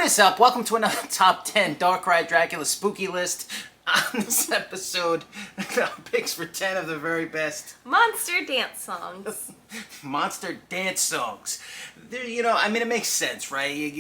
What is up? Welcome to another Top 10 Dark Ride Dracula Spooky List. On this episode, our picks for 10 of the very best monster dance songs. Monster dance songs. They're, it makes sense, right?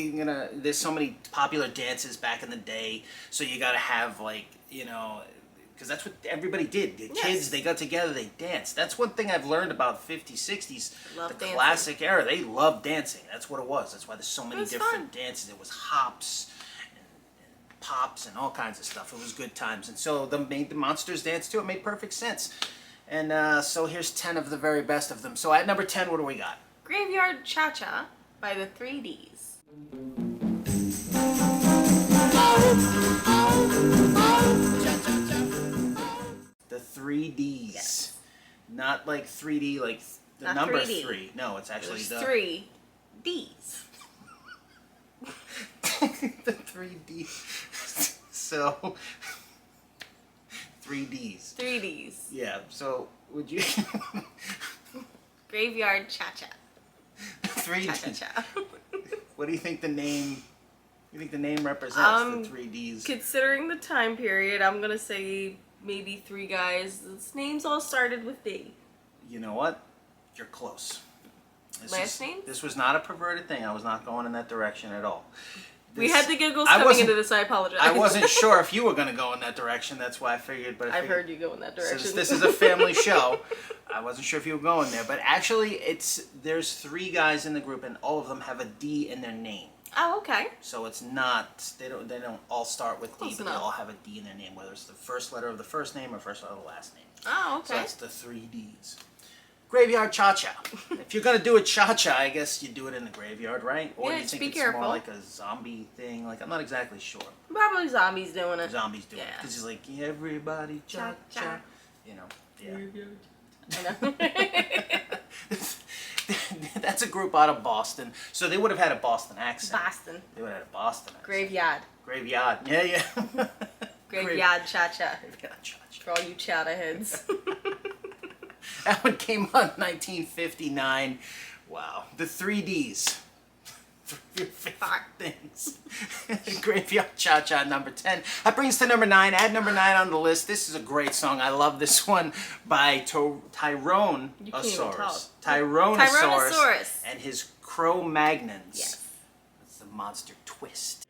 There's so many popular dances back in the day, so you gotta have, because that's what everybody did. The kids, they got together, they danced. That's one thing I've learned about 50s, 60s, the classic era. They loved dancing. That's what it was. That's why there's so many different dances. It was hops and pops and all kinds of stuff. It was good times. And so they made the monsters dance too. It made perfect sense. And so here's 10 of the very best of them. So at number 10, what do we got? Graveyard ChaCha by the 3Ds. The 3Ds. Yes. Not like 3D, like the not number 3D. 3. No, it's actually the 3 Ds. The 3D. So 3Ds. 3Ds. Yeah. So would you? Graveyard ChaCha. 3D. ChaCha. What do you think the name? You think the name represents the 3Ds? Considering the time period, I'm gonna say maybe 3 guys. These names all started with D. You know what? You're close. Last names? This was not a perverted thing. I was not going in that direction at all. We had the giggles coming into this. I apologize. I wasn't sure if you were going to go in that direction. That's why I figured. But I've heard you go in that direction. Since this is a family show, I wasn't sure if you were going there. But actually, there's 3 guys in the group, and all of them have a D in their name. Oh, okay. So it's not, they don't all start with D, but they all have a D in their name, whether it's the first letter of the first name or first letter of the last name. Oh, okay. So that's the 3Ds. Graveyard ChaCha. If you're going to do a ChaCha, I guess you do it in the graveyard, right? Or yeah, do you think it's more like a zombie thing? Like, I'm not exactly sure. Probably zombies doing it. Zombies doing it. Because he's like, everybody ChaCha. You know, yeah. I know. That's a group out of Boston. So they would have had a Boston accent. Boston. They would have had a Boston accent. Graveyard. Graveyard. Yeah. Graveyard ChaCha. Graveyard ChaCha. For all you chata heads. That one came out in 1959. Wow. The 3Ds. Your favorite things. Graveyard ChaCha, number 10. That brings us to number 9. Add number 9 on the list. This is a great song. I love this one by Tyrannosaurus. Tyrannosaurus and his Cro-Magnons. Yes. That's the monster twist.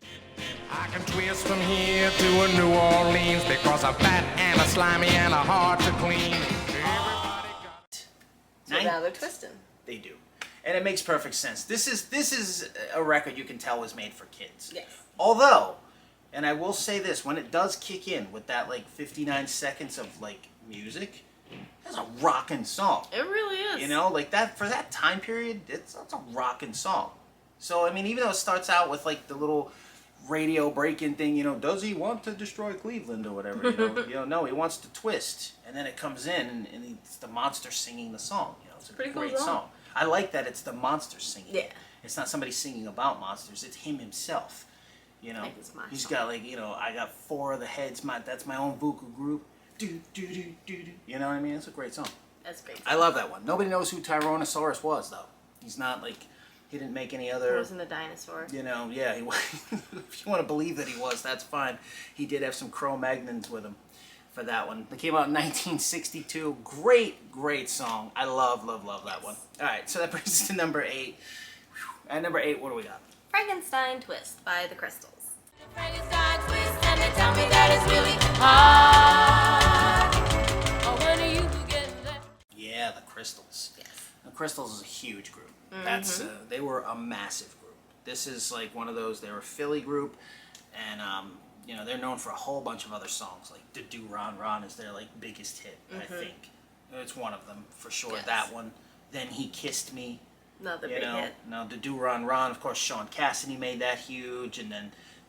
I can twist from here to a New Orleans because I'm fat and a slimy and a hard to clean. So now they're twisting. They do. And it makes perfect sense. This is a record you can tell was made for kids. Yes. Although, and I will say this, when it does kick in with that 59 seconds of music, that's a rockin' song. It really is. That for that time period, that's a rockin' song. So I mean, even though it starts out with the little radio break-in thing, does he want to destroy Cleveland or whatever? No, he wants to twist, and then it comes in, and it's the monster singing the song. It's a pretty great cool song. I like that it's the monster singing. Yeah. It's not somebody singing about monsters. It's him himself. He's got I got 4 of the heads. That's my own vocal group. Do do do do do. You know what I mean? It's a great song. That's great. I love that one. Nobody knows who Tyrannosaurus was though. He's not he didn't make any other. He wasn't a dinosaur. Yeah. If you want to believe that he was, that's fine. He did have some Cro-Magnons with him for that one. It came out in 1962. Great song. I love that one. All right, so that brings us to number 8. At number 8, what do we got? Frankenstein Twist by the Crystals. Frankenstein Twist, and they tell me that it's really hard. Oh, when are you getting that? Yeah, the Crystals. Yes. The Crystals is a huge group. That's they were a massive group. This is one of those. They're a Philly group, and they're known for a whole bunch of other songs. Like "Da Do Ron Ron" is their biggest hit. I think it's one of them for sure. Yes. That one. Then "He Kissed Me." Another big hit. Now "Da Do Ron Ron." Of course, Sean Cassidy made that huge, and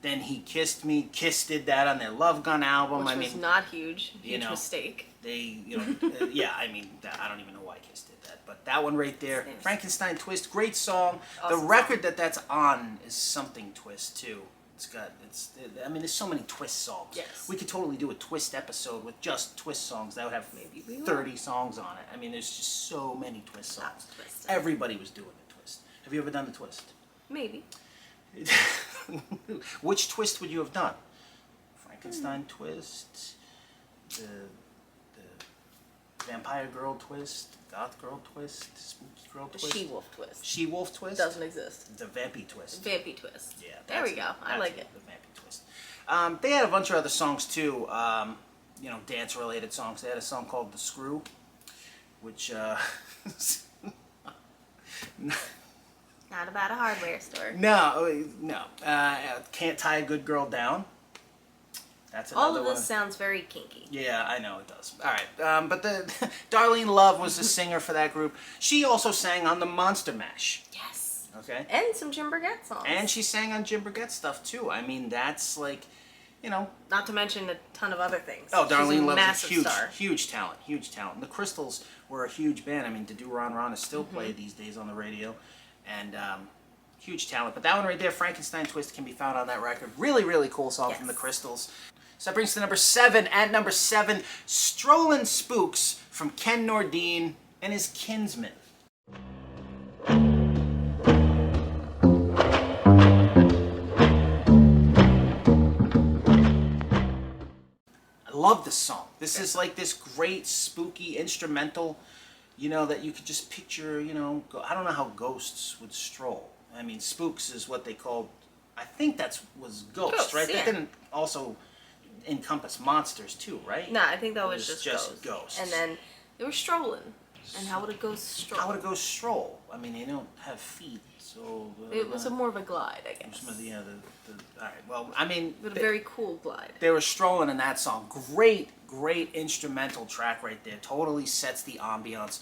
then "He Kissed Me." Kiss did that on their Love Gun album. Which was not huge. Huge mistake. They, yeah. I mean, I don't even know why Kiss did that, but that one right there, Frankenstein Twist, great song. Awesome the record that's on is Something Twist too. There's so many Twist songs. Yes. We could totally do a Twist episode with just Twist songs. That would have maybe 30 songs on it. I mean, there's just so many Twist songs. Everybody was doing the Twist. Have you ever done the Twist? Maybe. Which twist would you have done? Frankenstein twist, the vampire girl twist, goth girl twist, spooky girl The twist, she-wolf twist. she-wolf twist, Doesn't exist. the vampy twist. Vampy twist. Yeah, There we go. I like it. The vampy twist. They had a bunch of other songs too. You know, dance-related songs. They had a song called "The Screw," which Not about a hardware store. no. Can't tie a good girl down. That's another All of this one. sounds very kinky. Yeah, I know it does. All right, but the Darlene Love was the singer for that group. She also sang on the Monster Mash. Yes. Okay. And some Jim Brigette songs. And she sang on Jim Brigette stuff too. I mean, that's like, you know. Not to mention a ton of other things. Oh, She's Darlene a Love's massive a huge, star. huge talent, huge talent. The Crystals were a huge band. I mean, to do Ron Ron is still played these days on the radio, and huge talent. But that one right there, Frankenstein Twist, can be found on that record. Really, really cool song from the Yes. Crystals. So that brings us to number 7. At number 7, Strollin' Spooks from Ken Nordeen and his Kinsmen. I love this song. This is like this great spooky instrumental, you know, that you could just picture, you know, I don't know how ghosts would stroll. I mean, spooks is what they called, I think was ghosts, Ghosts, right? yeah. That didn't also encompass monsters too, right? No, I think that It was just just ghosts. ghosts. And then they were strolling. And how would a ghost stroll? How would a ghost stroll? I mean, they don't have feet, so... It was more of a glide, I guess. Yeah, all right, well, I mean... But a very cool glide. They were strolling in that song. Great, great instrumental track right there. Totally sets the ambiance.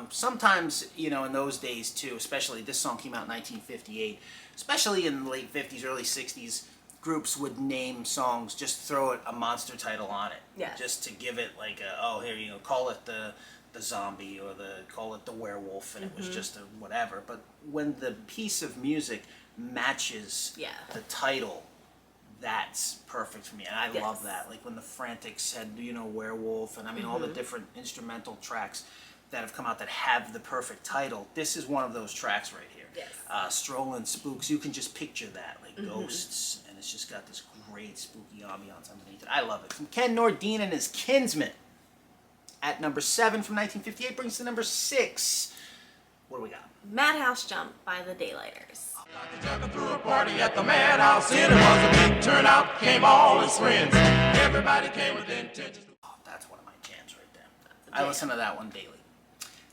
Sometimes, you know, in those days too, especially this song came out in 1958, especially in the late 50s, early 60s, groups would name songs, just throw a monster title on it. Yes. Just to give it like a, oh, here, you know, call it the zombie or call it the werewolf, and it was just a whatever. But when the piece of music matches the title, that's perfect for me, and I love that. Like when the Frantics had, you know, werewolf, and I mean all the different instrumental tracks that have come out that have the perfect title. This is one of those tracks right here. Yes. Strollin' Spooks. You can just picture that, like ghosts, and it's just got this great spooky ambiance underneath it. I love it. From Ken Nordeen and his Kinsmen. At number 7 from 1958 brings to number 6. What do we got? Madhouse Jump by the Daylighters. Jumping through a party at the Madhouse Inn. It was a big turnout, came all his friends. Everybody came with intentions. Oh, that's one of my jams right there. I listen to that one daily.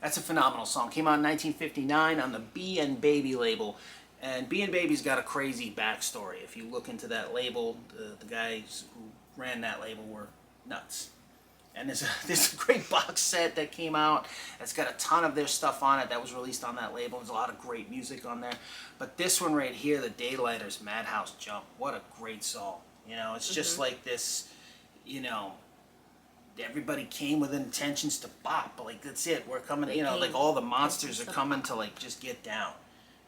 That's a phenomenal song. Came out in 1959 on the B and Baby label. And B and Baby's got a crazy backstory. If you look into that label, the guys who ran that label were nuts. And there's a great box set that came out that's got a ton of their stuff on it that was released on that label. There's a lot of great music on there. But this one right here, the Daylighters, Madhouse Jump, what a great song. You know, it's just like this, you know, everybody came with intentions to bop. But like, that's it. We're coming, you know, like all the monsters are coming to like just get down.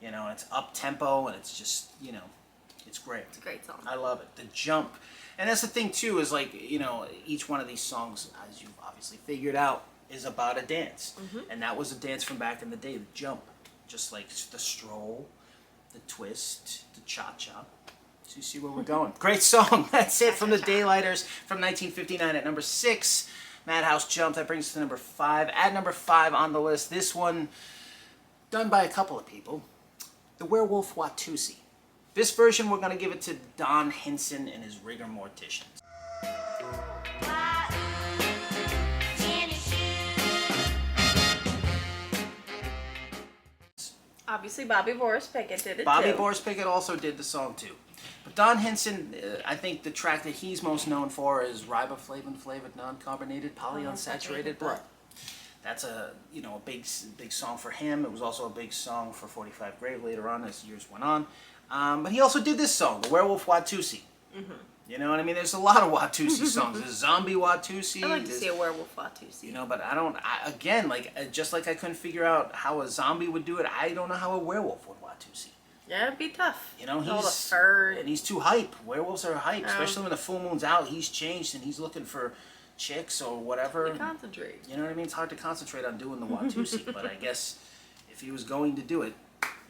You know, and it's up-tempo and it's just, you know, it's great. It's a great song. I love it. The jump. And that's the thing, too, is like, you know, each one of these songs, as you've obviously figured out, is about a dance. And that was a dance from back in the day, the jump. Just like the stroll, the twist, the cha-cha. So you see where we're going. Great song. That's it from the Daylighters from 1959 at number 6. Madhouse Jump. That brings us to number 5. At number 5 on the list, this one done by a couple of people. The Werewolf Watusi. This version, we're going to give it to Don Henson and his Rigor Morticians. Obviously, Bobby Boris Pickett did it Bobby too. Boris Pickett also did the song too. But Don Henson, I think the track that he's most known for is Riboflavin flavored non-carbonated polyunsaturated blood. That's a, you know, a big song for him. It was also a big song for 45 Grave later on as years went on. But he also did this song, The Werewolf Watusi. You know what I mean? There's a lot of Watusi songs. There's Zombie Watusi. I'd like to see a werewolf Watusi. You know, but again, like, just like I couldn't figure out how a zombie would do it, I don't know how a werewolf would Watusi. Yeah, it'd be tough. You know, All the fur. and he's too hype. Werewolves are hype, especially when the full moon's out. He's changed and he's looking for chicks or whatever. Concentrate. You know what I mean? It's hard to concentrate on doing the Watusi, but I guess if he was going to do it,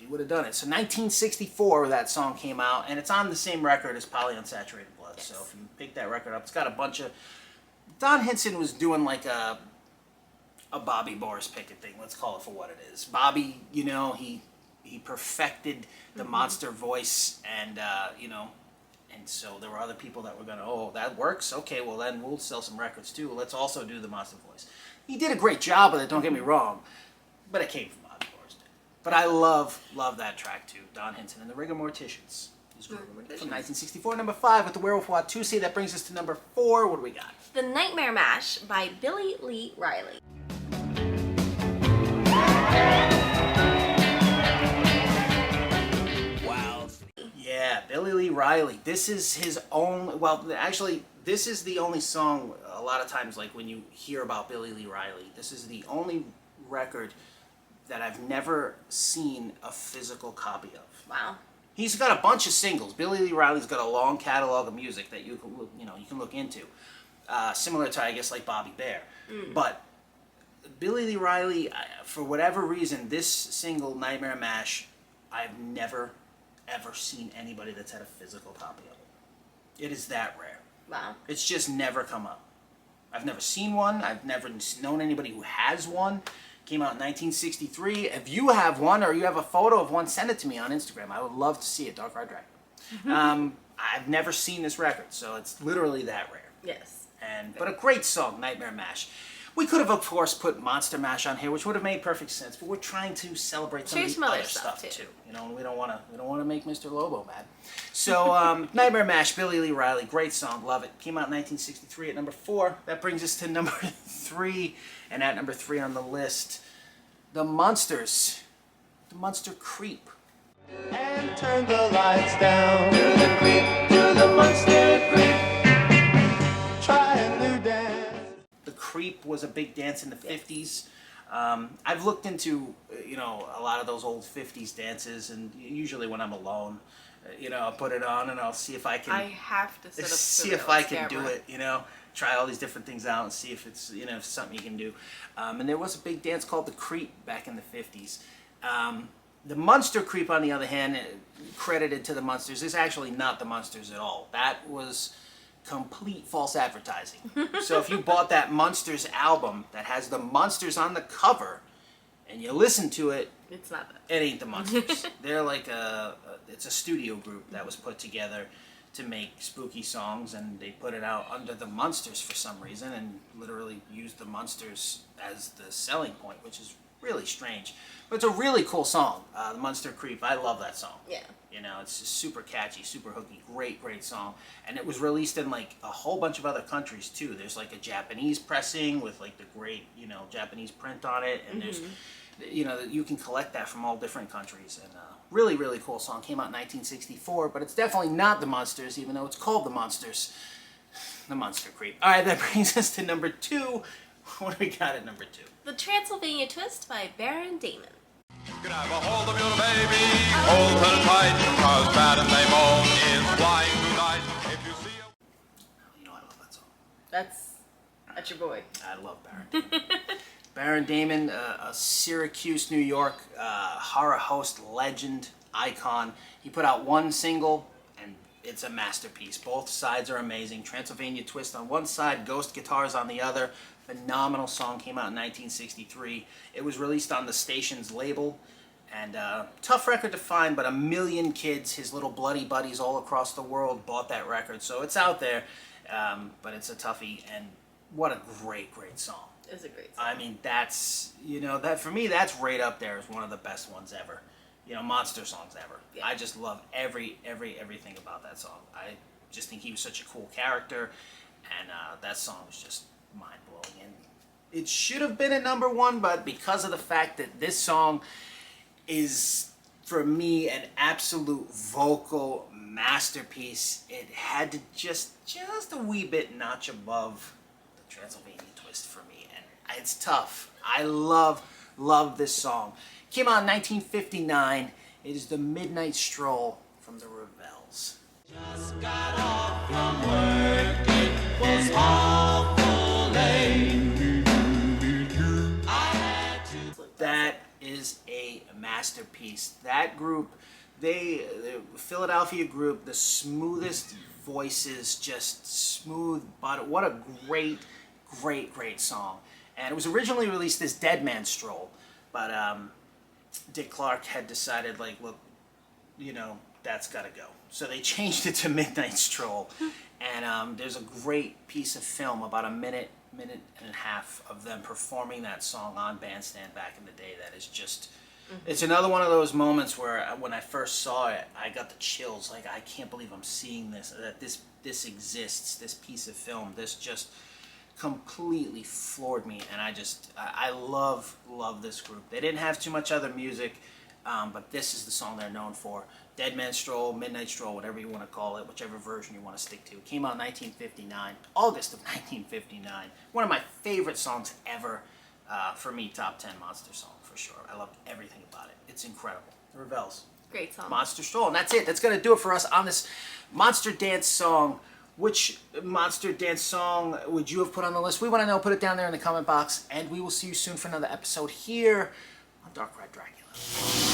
he would have done it. So 1964, that song came out, and it's on the same record as Polyunsaturated Blood. Yes. So if you pick that record up, it's got a bunch of... Don Henson was doing like a Bobby Boris Pickett thing. Let's call it for what it is. Bobby, you know, he perfected the monster voice, and you know, and so there were other people that were gonna, oh, that works. Okay, well then we'll sell some records too. Let's also do the monster voice. He did a great job with it. Don't get me wrong, but it came from Bobby Boris. But I love that track too. Don Henson and the Rigor Morticians. From 1964, number 5 with the Werewolf Watusi. That brings us to number 4. What do we got? The Nightmare Mash by Billy Lee Riley. Wow. Yeah, Billy Lee Riley. This is his own, well, actually, this is the only song, a lot of times, like when you hear about Billy Lee Riley, this is the only record that I've never seen a physical copy of. Wow. He's got a bunch of singles. Billy Lee Riley's got a long catalog of music that you can look into, similar to, I guess, like Bobby Bear. But Billy Lee Riley, for whatever reason, this single Nightmare Mash, I've never ever seen anybody that's had a physical copy of it. It is that rare. Wow. It's just never come up. I've never seen one. I've never known anybody who has one. Came out in 1963. If you have one or you have a photo of one, send it to me on Instagram. I would love to see it, Dark Art Dracula. I've never seen this record, so it's literally that rare. Yes. But a great song, Nightmare Mash. We could have, of course, put Monster Mash on here, which would have made perfect sense. But we're trying to celebrate some of the other stuff too. You know, we don't want to make Mr. Lobo mad. So Nightmare Mash, Billy Lee Riley, great song, love it. Came out in 1963 at number 4. That brings us to number 3, and at number 3 on the list, the Monsters, the Monster Creep. And turn the lights down. Do the creep, do the monster creep. Try a new dance. The Creep was a big dance in the 50s. I've looked into, a lot of those old 50s dances, and usually when I'm alone, I'll put it on and I'll see if I can... I have to set up see if I can do it, try all these different things out and see if it's, if something you can do. And there was a big dance called the Creep back in the 50s. The Monster Creep, on the other hand, credited to the Munsters, is actually not the Munsters at all. That was complete false advertising. So if you bought that Munsters album that has the Munsters on the cover and you listen to it, it's not that. It ain't the Munsters. They're like it's a studio group that was put together to make spooky songs, and they put it out under the Munsters for some reason and literally used the Munsters as the selling point, which is really strange. But it's a really cool song, the Monster Creep. I love that song. Yeah. It's just super catchy, super hooky, great song. And it was released in like a whole bunch of other countries too. There's like a Japanese pressing with like the great, Japanese print on it. And there's, you can collect that from all different countries. And really, really cool song. Came out in 1964, but it's definitely not the Monsters, even though it's called the Monsters. The Monster Creep. All right, that brings us to number 2. What do we got at number 2? The Transylvania Twist by Baron Damon. Grab a hold of your baby, hold her tight, cause Baron Damon is flying tonight. If you see a... I love that song. That's your boy. I love Baron Damon. Baron Damon, a Syracuse, New York horror host, legend, icon. He put out one single, and it's a masterpiece. Both sides are amazing. Transylvania Twist on one side, Ghost Guitars on the other. Phenomenal song, came out in 1963. It was released on the station's label, and tough record to find, but 1 million kids, his little bloody buddies all across the world, bought that record. So it's out there, but it's a toughie, and what a great song. It's a great song. I mean, that's, that for me, that's right up there as one of the best ones ever. Monster songs ever. Yeah. I just love everything about that song. I just think he was such a cool character, and that song was just mind-blowing. And it should have been at number 1, but because of the fact that this song is, for me, an absolute vocal masterpiece, it had to just a wee bit notch above the Transylvania Twist for me. And it's tough. I love this song. Came out in 1959. It is the Midnight Stroll from the Revels. Just got off from work, it was awful late. I had to... That is a masterpiece. That group, the Philadelphia group, the smoothest voices, just smooth, but what a great song. And it was originally released as Dead Man Stroll, but Dick Clark had decided, like, look, you know, that's got to go. So they changed it to Midnight Stroll. And there's a great piece of film, about a minute and a half of them performing that song on Bandstand back in the day. That is just, it's another one of those moments where when I first saw it, I got the chills. Like, I can't believe I'm seeing this, that this exists, this piece of film. This just completely floored me, and I love this group. They didn't have too much other music, but this is the song they're known for. Dead Man Stroll, Midnight Stroll, whatever you want to call it, whichever version you want to stick to. It came out in 1959, August of 1959. One of my favorite songs ever. For me, top 10 Monster song for sure. I love everything about it. It's incredible. The Rebels. Great song. Monster Stroll, and that's it. That's going to do it for us on this Monster Dance song. Which Monster Dance song would you have put on the list? We want to know. Put it down there in the comment box, and we will see you soon for another episode here on Dark Ride Dracula.